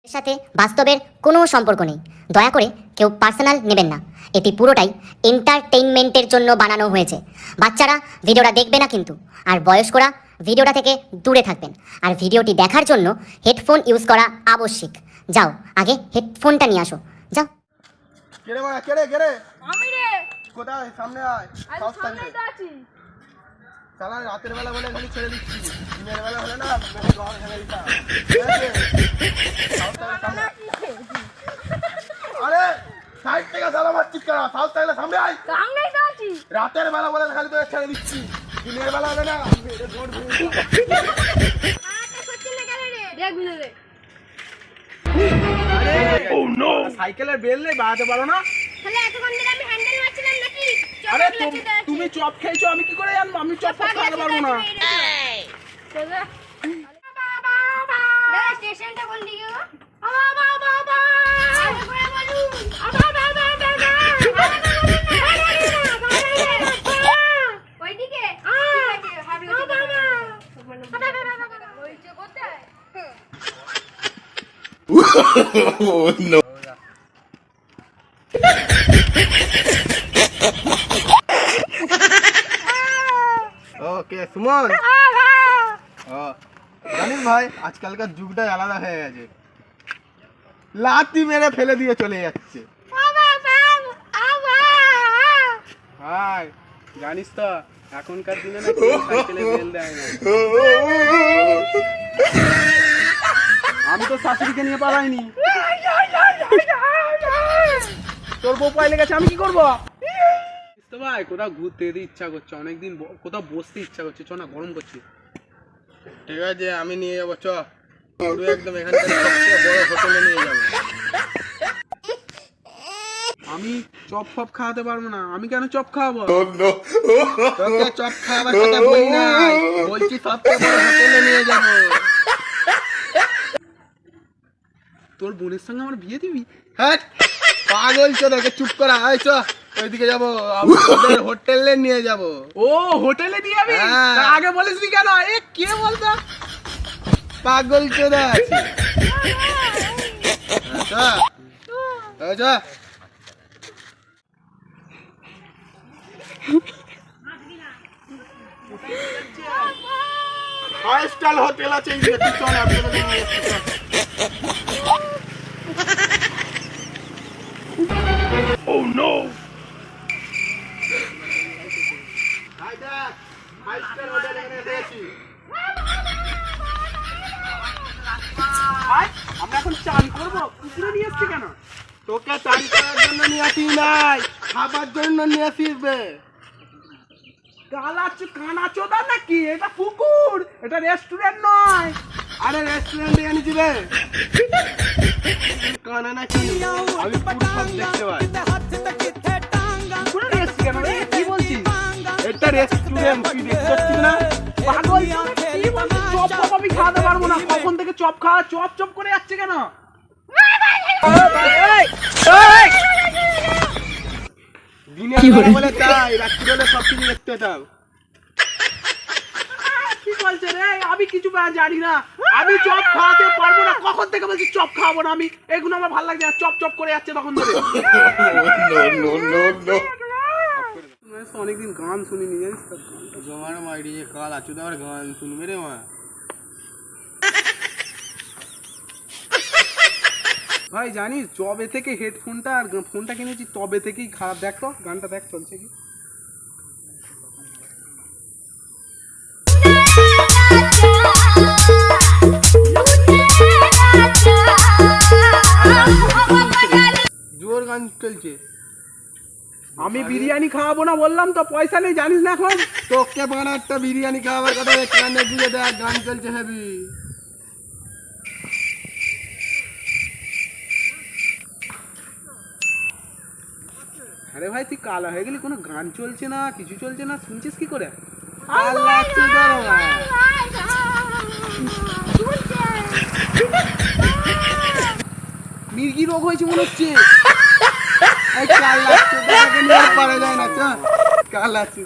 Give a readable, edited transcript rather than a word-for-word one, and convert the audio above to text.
এর সাথে বাস্তবের কোনো সম্পর্ক নেই। দয়া করে কেউ পার্সোনাল নেবেন না। এটি পুরোটাই এন্টারটেইনমেন্টের জন্য বানানো হয়েছে। বাচ্চারা ভিডিওটা দেখবে না কিন্তু, আর বয়স্করা ভিডিওটা থেকে দূরে থাকবেন। আর ভিডিওটি দেখার জন্য হেডফোন ইউজ করা আবশ্যিক। যাও, আগে হেডফোনটা নিয়ে আসো, যাও। কেড়ে মারা কেড়ে কেড়ে আমি রে কোথায়? সামনে আয়। আরে সামনেই তো আছি। সালা রাতের বেলা বলে খালি ছেড়ে দিচ্ছি, দিনের বেলা হলে না মেরে ঘর ভেঙে দিতাম। ঠিক আছে? সামনে। আরে সাইড থেকে সালা মারছিস কেন? সাউথ থাকলে সামনে আয়। সামনেই তো আছি। রাতের বেলা বলে খালি তোকে ছেড়ে দিচ্ছি, দিনের বেলা হলে না মেরে ঘর ভেঙে দিতাম। আরে সত্যি না কেন রে? দেখ বুঝে দে। ও নো, সাইকেলের বেল নেই, বাড়াতে পারো না? তাহলে এতক্ষণ ধরে আমি হ্যান্ডেল মারছিলাম নাকি? আরে তুমি চপ খেয়েছো, আমি কি করে জানবো? আমি চপ খেতে পারবো না। চলো বাবা স্টেশনটা কোন দিকে গো? বাবা বাবা আরে করে বলু বাবা বাবা ওইদিকে ঠিক আছে হাবি বাবা ওই যে কোথায় Oh no. ওকে সুমন, জানিস ভাই আজকালকার যুগটাই আলাদা হয়ে গেছে। লাথি মেরে ফেলে দিয়ে চলে যাচ্ছে ভাই। জানিস তো এখনকার দিনে না সাইকেলে বেল দেয় না। আমি তো শাশুড়িকে নিয়ে পালাইনি, তোর বউ পাইলে গেছে, আমি কি করবো? তো ভাই কোথাও ঘুরতে যেতে ইচ্ছা করছে, অনেকদিন কোথাও বসতে ইচ্ছা করছে, চ না, গরম করছে। ঠিক আছে আমি নিয়ে যাবো, চ তুই একদম এখানকার সবচেয়ে বড় হোটেলে নিয়ে যাবো। আমি চপ ফপ খাওয়াতে পারবো না। আমি কেন চপ খাওয়াবো? তোকে চপ খাওয়াবার কথা বলি না, বলছি সবচেয়ে বড় হোটেলে নিয়ে যাবো। তোর বোনের সঙ্গে আমার বিয়ে দিবি? হ্যাঁ পাগল, চো দেখে চুপ করা। আয় চ ওইদিকে যাবো, আমাদের হোটেলে নিয়ে যাবো। ও হোটেলে নিয়ে যাবি? আগে বলিসনি কেন? এ কে বলতো? পাগল চোদা আছে। আচ্ছা ফাইভ স্টার হোটেল আছে, চল আপনাদের নিয়ে যাচ্ছি। Oh no! হাই দেখ, ফাইভ স্টার হোটেলে এসেছি। ভাই আমরা এখন চান করবো, কুকুরে নিয়ে এসছি কেন? তোকে চান করার জন্য নিয়ে আসি নাই, খাবার জন্য নিয়ে আসিস বে। কানাচোদা নাকি? এটা পুকুর, এটা রেস্টুরেন্ট নয়। আরে রেস্টুরেন্টে এনেছি রে। কানা নাকি? আমি পুরো সব দেখতে পাই। পুরো রেস্ট কেন রে? কি বলছিস? এটা রেস্টুরেন্ট, তুই দেখতে পাচ্ছিস না? পাগল, কি বলছিস? চপ ফপ আমি খাওয়াতে পারবো না। কখন থেকে চপ খাওয়া, চপ চপ করে যাচ্ছে কেন? দিনে বলে তাই, রাত্রি হলে সব কিছু দেখতে পেতাম। কি বলছে রে? আমি কিছু জানি না, আমি চপ খাওয়াতে পারবো না। কখন থেকে বলছি চপ খাওয়াবো না আমি? এগুলো আমার ভালো লাগছে না, চপ চপ করে যাচ্ছে তখন ধরে। অনেকদিন গান শুনিনি, জানিস তো? জমার মাইরি কাল আছো, আমার গান শুনবে রে মা। ভাই জানিস জবে থেকে হেডফোনটা আর ফোনটা কিনেছি, তবে থেকেই খারাপ। দেখ তো গানটা দেখ চলছে কি। জোর গান চলছে। আমি বিরিয়ানি খাওয়াবো না বললাম তো, পয়সা নেই জানিস না। এখন তোকে বানারটা বিরিয়ানি খাওয়াবার কথা, কানে গুঁজে দেখ গান চলছে হেবি। আরে ভাই তুই কালা হয়ে গেলি, কোনো গান চলছে না, কিছু চলছে না, শুনছিস কি করে? মির্গি রোগ হয়েছে মনে হচ্ছে। কাল লাগছে, পারা যায় না, কাল লাগছে।